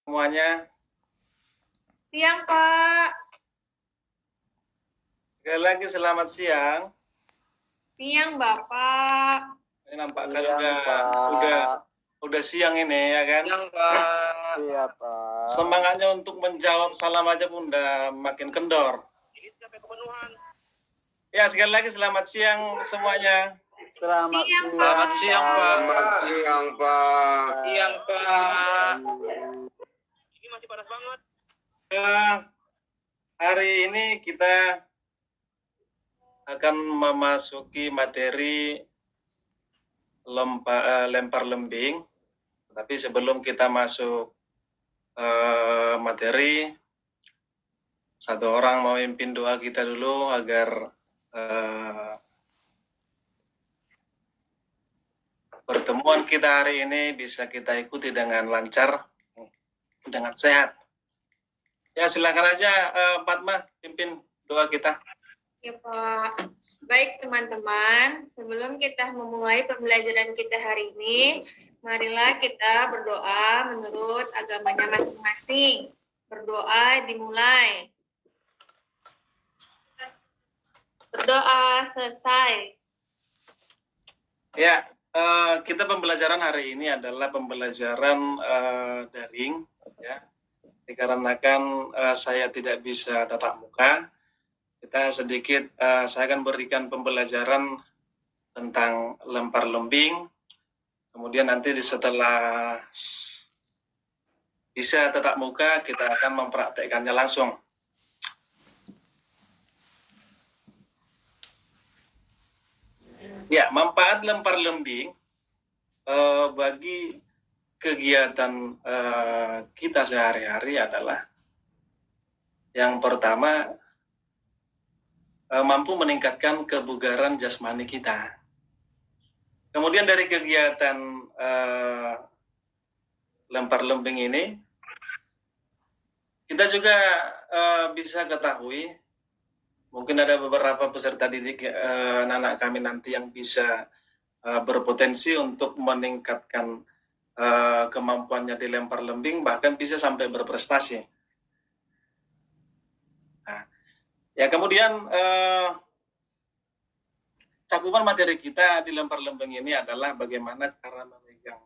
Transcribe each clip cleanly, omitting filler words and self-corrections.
Semuanya. Siang, Pak. Sekali lagi selamat siang. Siang, Bapak. Ini nampakkan udah siang ini ya kan? Siang, Pak. Iya, Pak. Semangatnya untuk menjawab salam aja pun udah makin kendor. Ini sampai kepenuhan. Ya, sekali lagi selamat siang semuanya. Selamat Siang, siang, Pak. Selamat siang, Pak. Selamat siang, Pak. Siang, Pak. Ini masih panas banget. Hari ini kita akan memasuki materi lempar lembing. Tapi sebelum kita masuk materi, satu orang mau memimpin doa kita dulu agar pertemuan kita hari ini bisa kita ikuti dengan lancar, dengan sehat. Ya, silakan aja Fatma pimpin doa kita. Ya, Pak. Baik, teman-teman. Sebelum kita memulai pembelajaran kita hari ini, marilah kita berdoa menurut agamanya masing-masing. Berdoa dimulai. Berdoa selesai. Ya, kita pembelajaran hari ini adalah pembelajaran daring, ya. Dikarenakan saya tidak bisa tatap muka, saya akan berikan pembelajaran tentang lempar lembing. Kemudian nanti setelah bisa tatap muka, kita akan mempraktekkannya langsung. Ya, manfaat lempar lembing bagi kegiatan kita sehari-hari adalah yang pertama, mampu meningkatkan kebugaran jasmani kita. Kemudian dari kegiatan lempar lembing ini, kita juga bisa ketahui, mungkin ada beberapa peserta didik anak-anak kami nanti yang bisa berpotensi untuk meningkatkan kemampuannya di lempar lembing, bahkan bisa sampai berprestasi. Nah, ya kemudian cakupan materi kita di lempar lembing ini adalah bagaimana cara memegang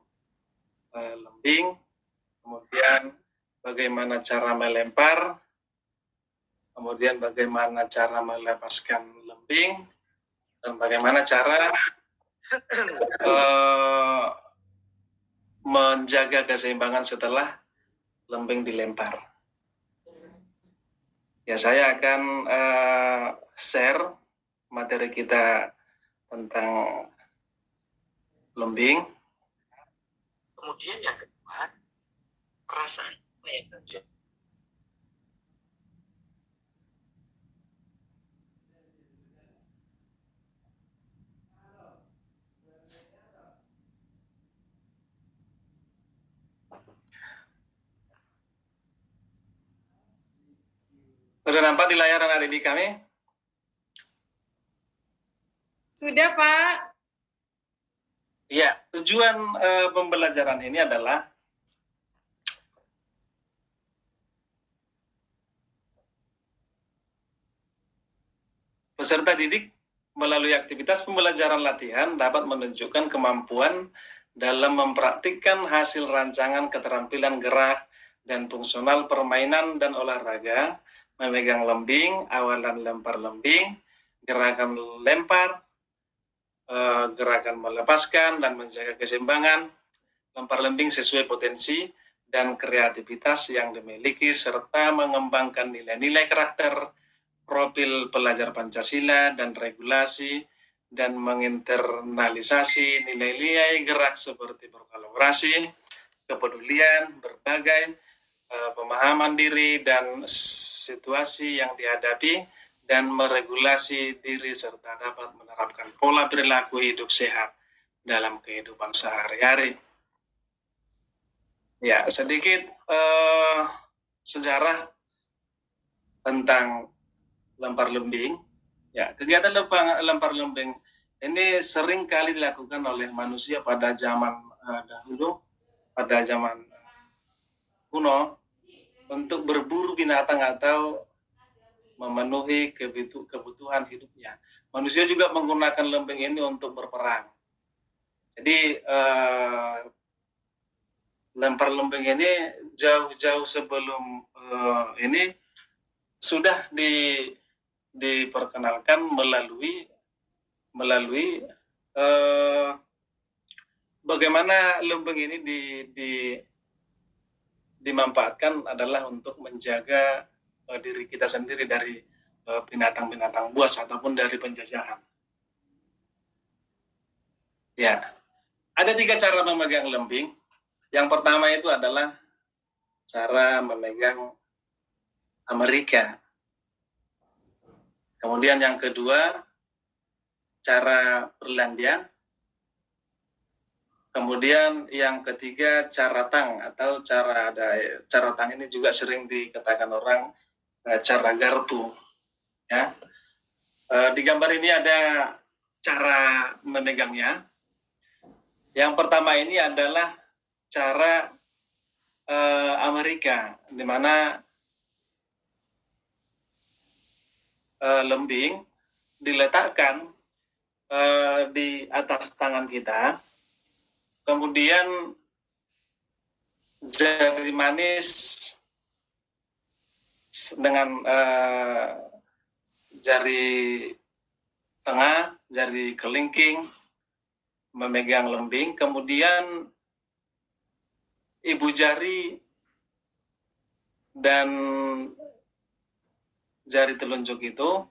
lembing, kemudian bagaimana cara melempar, kemudian bagaimana cara melepaskan lembing, dan bagaimana cara menjaga keseimbangan setelah lembing dilempar. Ya, saya akan share materi kita tentang lembing. Kemudian yang kedua, perasaan apa yang terjadi? Sudah nampak di layar anak didik kami? Sudah, Pak. Ya, tujuan pembelajaran ini adalah peserta didik melalui aktivitas pembelajaran latihan dapat menunjukkan kemampuan dalam mempraktikkan hasil rancangan keterampilan gerak dan fungsional permainan dan olahraga, memegang lembing, awalan lempar lembing, gerakan lempar, gerakan melepaskan dan menjaga keseimbangan lempar lembing sesuai potensi dan kreativitas yang dimiliki, serta mengembangkan nilai-nilai karakter, profil pelajar Pancasila dan regulasi, dan menginternalisasi nilai-nilai gerak seperti berkolaborasi, kepedulian, berbagai pemahaman diri dan situasi yang dihadapi, dan meregulasi diri serta dapat menerapkan pola perilaku hidup sehat dalam kehidupan sehari-hari. Ya, sedikit sejarah tentang lempar lembing. Ya, kegiatan lempar lembing ini sering kali dilakukan oleh manusia pada zaman dahulu, pada zaman kuno untuk berburu binatang atau memenuhi kebutuhan hidupnya. Manusia juga menggunakan lembing ini untuk berperang. Jadi lempar lembing ini jauh-jauh sebelum ini sudah diperkenalkan melalui bagaimana lembing ini dimanfaatkan adalah untuk menjaga diri kita sendiri dari binatang-binatang buas ataupun dari penjajahan. Ya, ada 3 cara memegang lembing. Yang pertama itu adalah cara memegang Amerika. Kemudian yang kedua, cara Perlandia. Kemudian yang ketiga, cara tang atau cara tang ini juga sering dikatakan orang cara garpu. Ya. Di gambar ini ada cara memegangnya. Yang pertama ini adalah cara Amerika, di mana lembing diletakkan di atas tangan kita, kemudian jari manis dengan jari tengah, jari kelingking memegang lembing, kemudian ibu jari dan jari telunjuk itu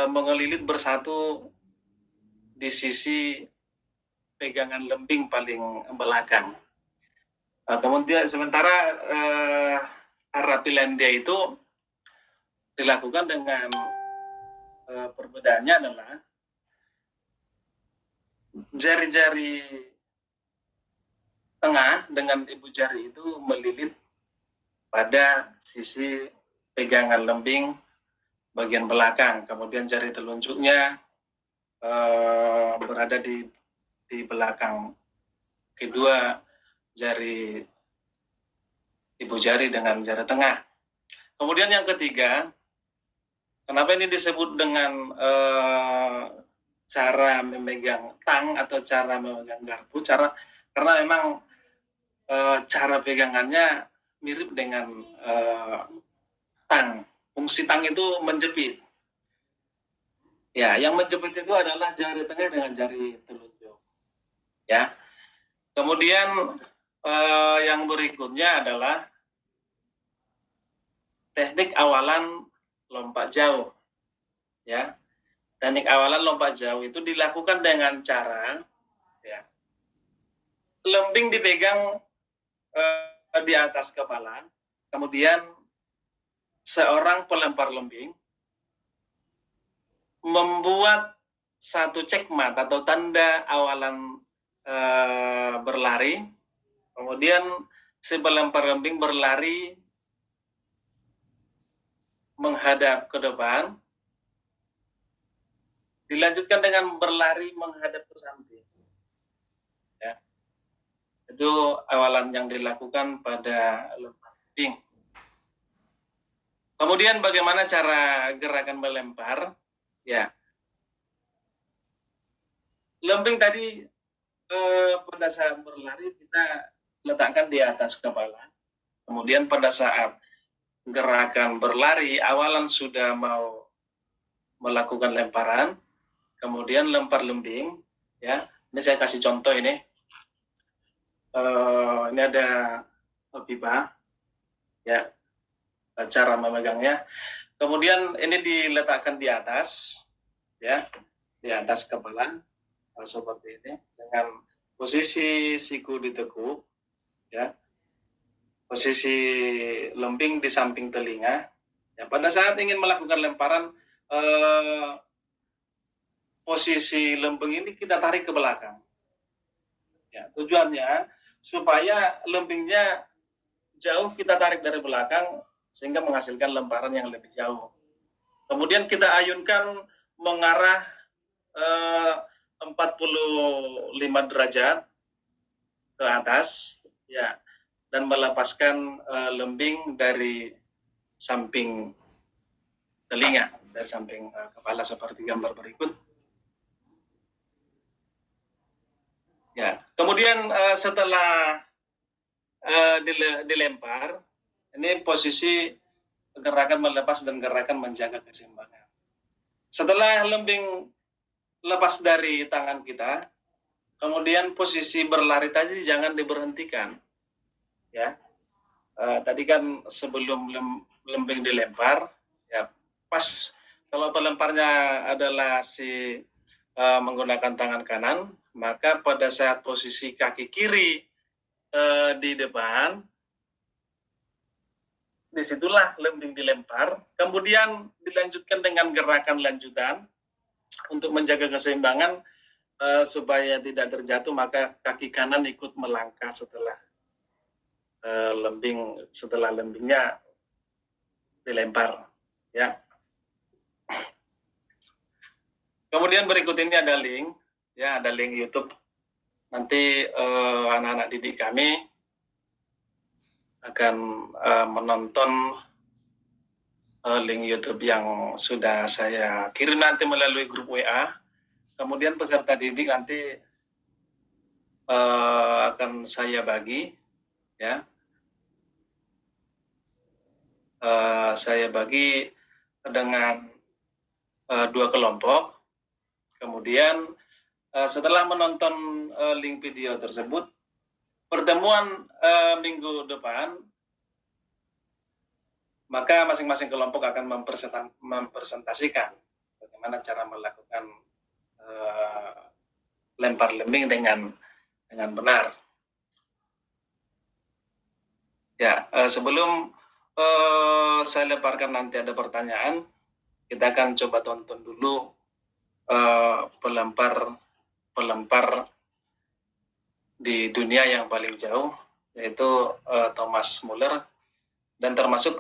mengelilit bersatu di sisi pegangan lembing paling belakang. Kemudian sementara arah Finlandia itu dilakukan dengan perbedaannya adalah jari-jari tengah dengan ibu jari itu melilit pada sisi pegangan lembing bagian belakang, kemudian jari telunjuknya berada di belakang kedua jari ibu jari dengan jari tengah. Kemudian yang ketiga, kenapa ini disebut dengan cara memegang tang atau cara memegang garpu? Karena memang cara pegangannya mirip dengan tang. Fungsi tang itu menjepit. Ya, yang menjepit itu adalah jari tengah dengan jari telunjuk. Ya. Kemudian yang berikutnya adalah teknik awalan lompat jauh. Ya. Teknik awalan lompat jauh itu dilakukan dengan cara ya, lembing dipegang di atas kepala, kemudian seorang pelempar lembing membuat satu cekmat atau tanda awalan berlari, kemudian si pelempar lembing berlari menghadap ke depan, dilanjutkan dengan berlari menghadap ke samping. Ya. Itu awalan yang dilakukan pada lempar lembing. Kemudian bagaimana cara gerakan melempar? Ya, lembing tadi pada saat berlari kita letakkan di atas kepala. Kemudian pada saat gerakan berlari, awalan sudah mau melakukan lemparan, kemudian lempar lembing. Ya, ini saya kasih contoh ini. Ini ada pipa. Ya, cara memegangnya. Kemudian ini diletakkan di atas, ya, di atas kepala seperti ini dengan posisi siku ditekuk, ya, posisi lembing di samping telinga. Ya, pada saat ingin melakukan lemparan, posisi lembing ini kita tarik ke belakang. Ya, tujuannya supaya lembingnya jauh kita tarik dari belakang sehingga menghasilkan lemparan yang lebih jauh. Kemudian kita ayunkan mengarah 45 derajat ke atas. Ya, dan melepaskan lembing dari samping telinga, dari samping kepala seperti gambar berikut. Ya, kemudian setelah dilempar, ini posisi gerakan melepas dan gerakan menjaga keseimbangan. Setelah lembing lepas dari tangan kita, kemudian posisi berlari tadi jangan diberhentikan. Ya, tadi kan sebelum lembing dilempar, ya pas kalau pelemparnya adalah si menggunakan tangan kanan, maka pada saat posisi kaki kiri di depan, disitulah lembing dilempar, kemudian dilanjutkan dengan gerakan lanjutan untuk menjaga keseimbangan supaya tidak terjatuh, maka kaki kanan ikut melangkah setelah lembingnya dilempar. Ya. Kemudian berikut ini ada link, ya ada link YouTube. Nanti anak-anak didik kami akan menonton link YouTube yang sudah saya kirim nanti melalui grup WA. Kemudian peserta didik nanti akan saya bagi, ya. Saya bagi dengan 2 kelompok. Kemudian setelah menonton link video tersebut, pertemuan minggu depan, maka masing-masing kelompok akan mempresentasikan bagaimana cara melakukan lempar lembing dengan benar. Ya, sebelum saya lemparkan nanti ada pertanyaan, kita akan coba tonton dulu pelempar di dunia yang paling jauh, yaitu Thomas Muller. Dan termasuk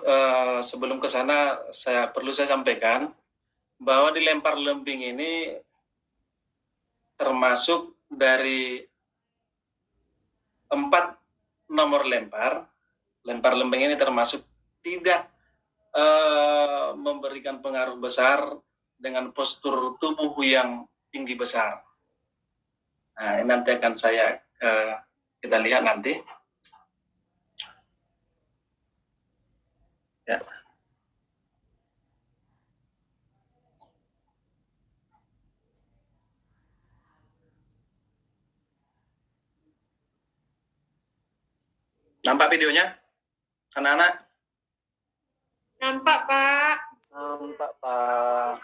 sebelum ke sana perlu saya sampaikan bahwa dilempar lembing ini termasuk dari 4 nomor lempar lembing ini termasuk tidak memberikan pengaruh besar dengan postur tubuh yang tinggi besar. Nah, ini nanti akan kita lihat nanti. Ya. Nampak videonya, anak-anak? Nampak, Pak. Nampak, Pak.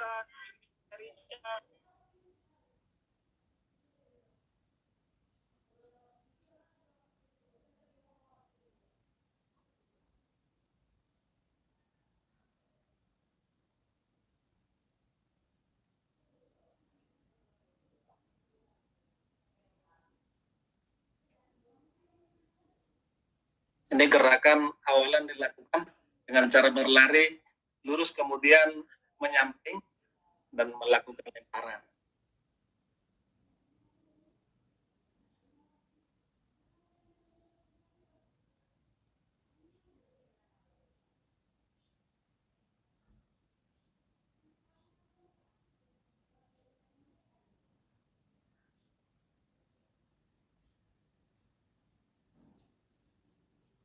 Ini gerakan awalan dilakukan dengan cara berlari lurus kemudian menyamping dan melakukan lemparan.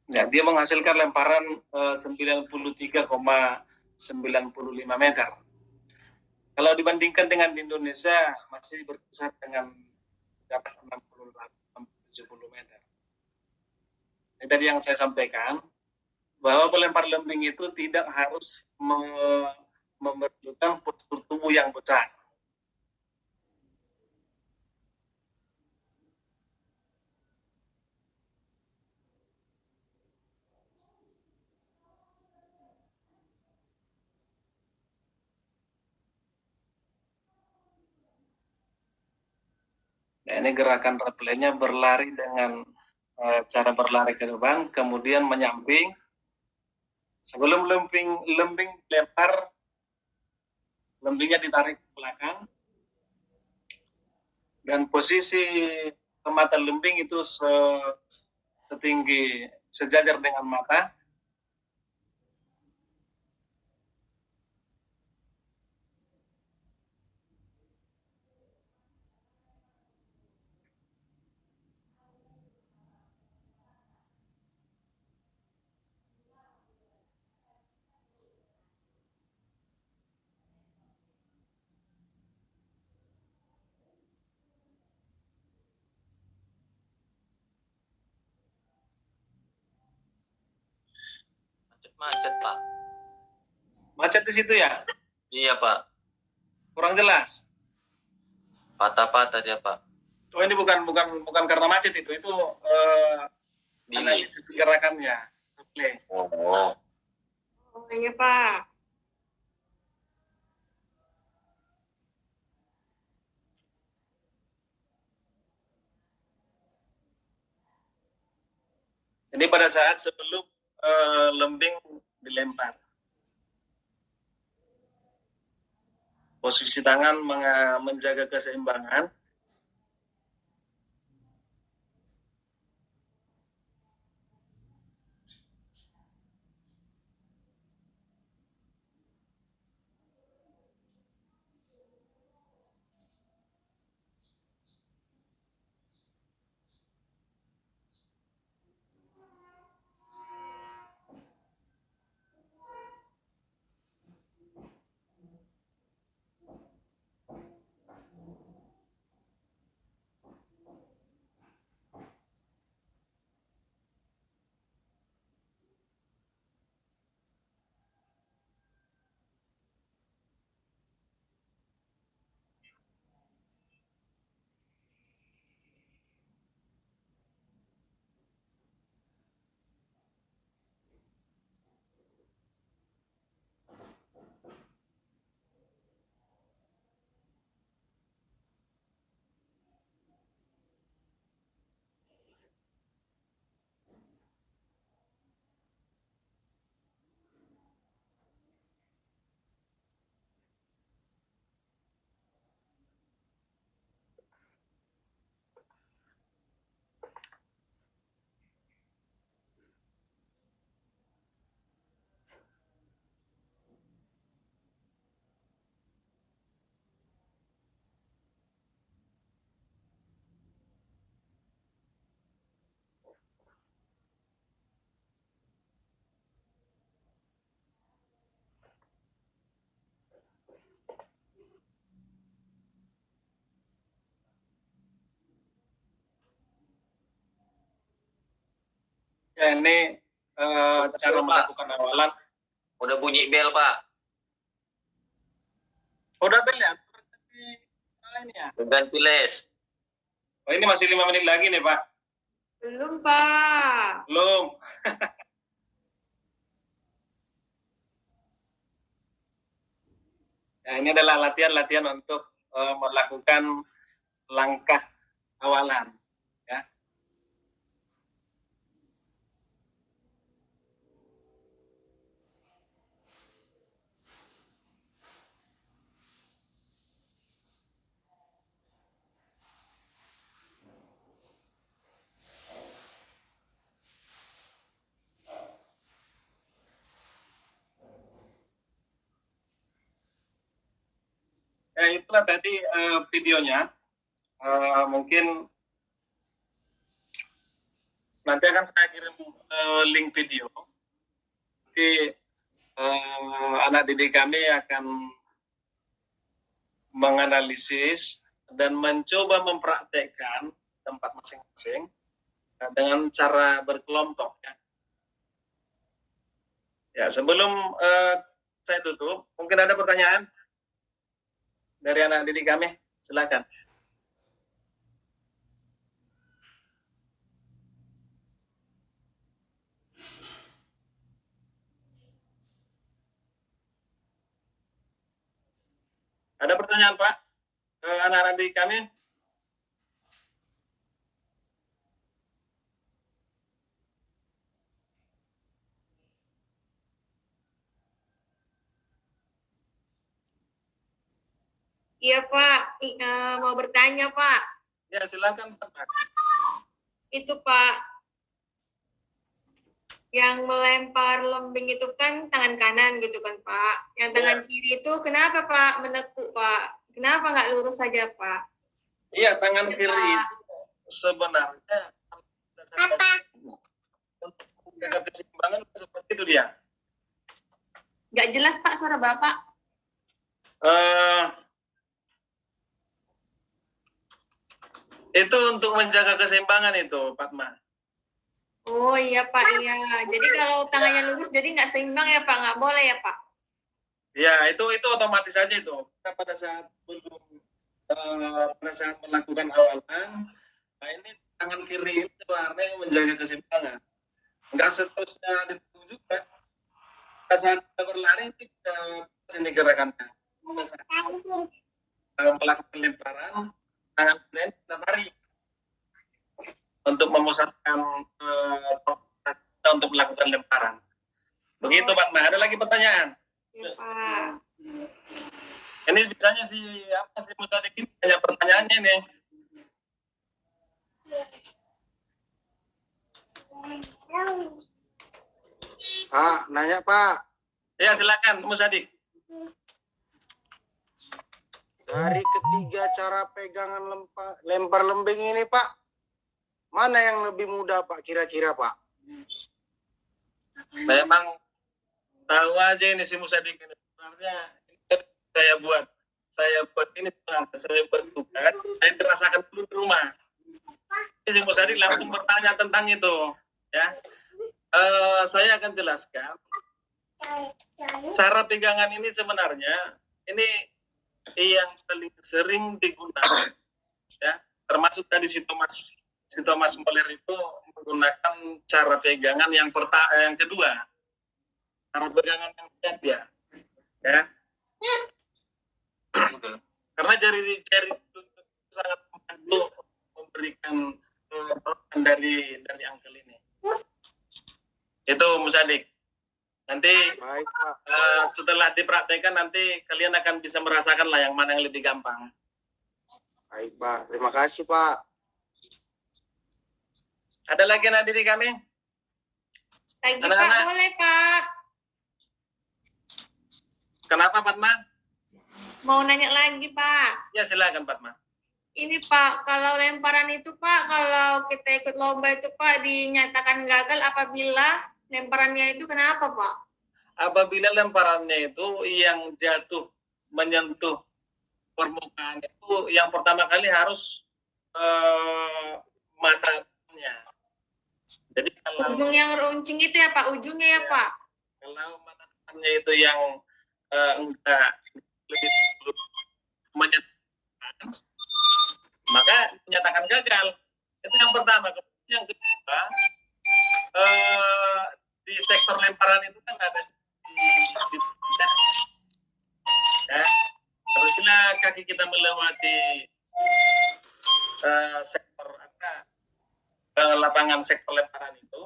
Ya, dia menghasilkan lemparan 93,95 meter. Kalau dibandingkan dengan di Indonesia masih berkisar dengan 68-70 meter. Ini tadi yang saya sampaikan bahwa pelempar lembing itu tidak harus memerlukan postur tubuh yang besar. Nah, ini gerakan replaynya berlari dengan cara berlari ke depan, kemudian menyamping. Sebelum lembing lempar, lembingnya ditarik ke belakang. Dan posisi mata lembing itu setinggi sejajar dengan mata. Macet-macet, Pak. Macet di situ ya? Iya, Pak. Kurang jelas. Patah-patah dia, Pak. Oh, ini bukan karena macet itu Delay. analisis gerakannya. Oke. Oh. Oh iya Pak. Jadi pada saat sebelum lembing dilempar, posisi tangan menjaga keseimbangan. Ya, ini cara melakukan awalan. Udah bunyi bel, Pak. Udah bel ya? Ini ya? Ganti les. Oh, ini masih 5 menit lagi nih Pak. Belum Pak. Belum. Nah, ini adalah latihan-latihan untuk melakukan langkah awalan. Ya. Ya, itulah tadi videonya. Mungkin nanti akan saya kirim link video. Nanti anak didik kami akan menganalisis dan mencoba mempraktekkan tempat masing-masing dengan cara berkelompok. Ya, ya sebelum saya tutup, mungkin ada pertanyaan dari anak didik kami, silakan. Ada pertanyaan Pak? Anak-anak didik kami? Iya Pak. Mau bertanya Pak. Ya silakan Pak. Itu Pak. Yang melempar lembing itu kan tangan kanan gitu kan, Pak. Yang tangan kiri itu kenapa, Pak, menekuk, Pak? Kenapa nggak lurus saja, Pak? Iya, tangan kiri Pak. itu sebenarnya untuk menjaga keseimbangan seperti itu dia. Nggak jelas, Pak, suara Bapak. Itu untuk menjaga keseimbangan itu, Fatma. Oh iya, Pak, iya. Jadi kalau tangannya lurus jadi nggak seimbang ya, Pak? Nggak boleh ya, Pak? Ya, itu otomatis saja itu. Kita pada saat pada saat melakukan awalan, nah ini tangan kiri ini sebenarnya yang menjaga keseimbangan. Enggak seterusnya ditunggu juga. Pada saat kita berlari, kita sini gerakannya. Pada saat melakukan lemparan, tangan kiri kita lari untuk memusatkan untuk melakukan lemparan. Begitu, Pak Ma. Ada lagi pertanyaan? Ya, Pak. Ini biasanya apa sih Musadik ini banyak pertanyaannya nih. Pak, nanya Pak. Ya, silakan Musadik. Dari ketiga cara pegangan lempar lembing ini Pak, mana yang lebih mudah Pak kira-kira Pak? Memang tahu aja ini si Musadik ini. Sebenarnya saya buat ini sebenarnya, saya buat tugas, saya dirasakan dulu di rumah. Jadi si Musadik langsung bertanya tentang itu, ya. Saya akan jelaskan. Cara pegangan ini sebenarnya ini yang paling sering digunakan, ya. Termasuk tadi si Thomas Muller itu menggunakan cara pegangan yang kedua, cara pegangan yang ketiga, ya. Karena jari itu sangat membantu memberikan peran dari angkel ini. Itu Musadik. Nanti Baik Pak. setelah dipraktekkan nanti kalian akan bisa merasakan lah yang mana yang lebih gampang. Baik Pak, terima kasih Pak. Ada lagi anak didik kami? Lagi, Anak-anak. Pak, boleh, Pak. Kenapa Fatma? Mau nanya lagi, Pak. Ya silakan Fatma. Ini, Pak, kalau lemparan itu, Pak, kalau kita ikut lomba itu, Pak, dinyatakan gagal apabila lemparannya itu kenapa, Pak? Apabila lemparannya itu yang jatuh menyentuh permukaan itu yang pertama kali harus matanya. Jadi kalau Ujung yang runcing itu ya, Pak, ujungnya ya, Pak. Kalau matanya itu yang enggak lebih dulu menyatakan, maka dinyatakan gagal. Itu yang pertama. Kemudian yang kedua, di sektor lemparan itu kan ada di ya. Apabila kaki kita melewati sektor lapangan sektor lemparan itu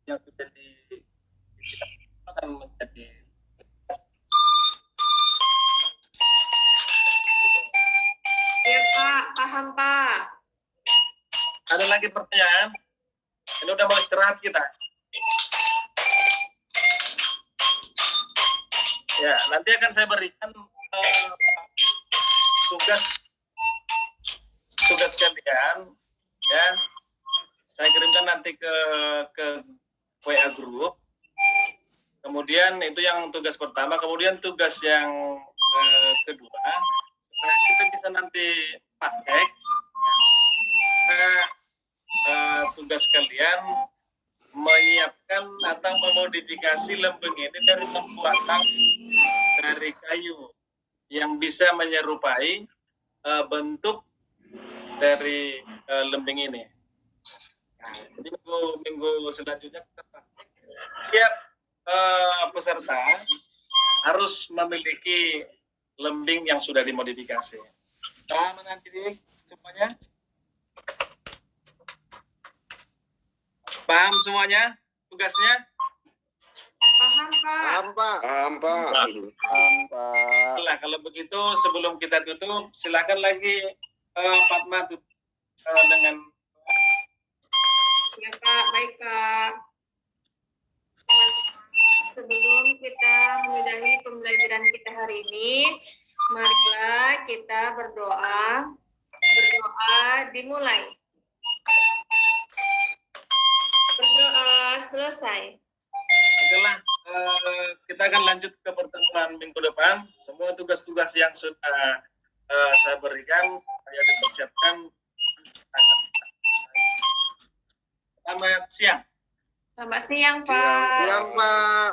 yang sudah disiapkan akan menjadi Iya, Pak, paham, Pak. Ada lagi pertanyaan? Ini udah mau istirahat kita. Ya, nanti akan saya berikan tugas kalian, ya. Saya kirimkan nanti ke WA group. Kemudian itu yang tugas pertama, kemudian tugas yang kedua, supaya kita bisa nanti praktek. Tugas kalian menyiapkan atau memodifikasi lembing ini dari pembuatan dari kayu yang bisa menyerupai bentuk dari lembing ini. Nah, jadi minggu selanjutnya kita praktek. Tiap peserta harus memiliki lembing yang sudah dimodifikasi. Paham nanti semuanya? Paham semuanya tugasnya? Paham, Pak. Paham Pak. Paham Pak. Paham, Pak. Nah, kalau begitu sebelum kita tutup, silakan lagi Fatma tutup dengan Ya, Pak, baik, Pak. pembelajaran kita hari ini. Marilah kita berdoa. Berdoa dimulai. Berdoa selesai. Oke lah, kita akan lanjut ke pertemuan minggu depan. Semua tugas-tugas yang sudah saya berikan, saya dipersiapkan. Selamat siang. Selamat siang, Pak. Siang, Pak.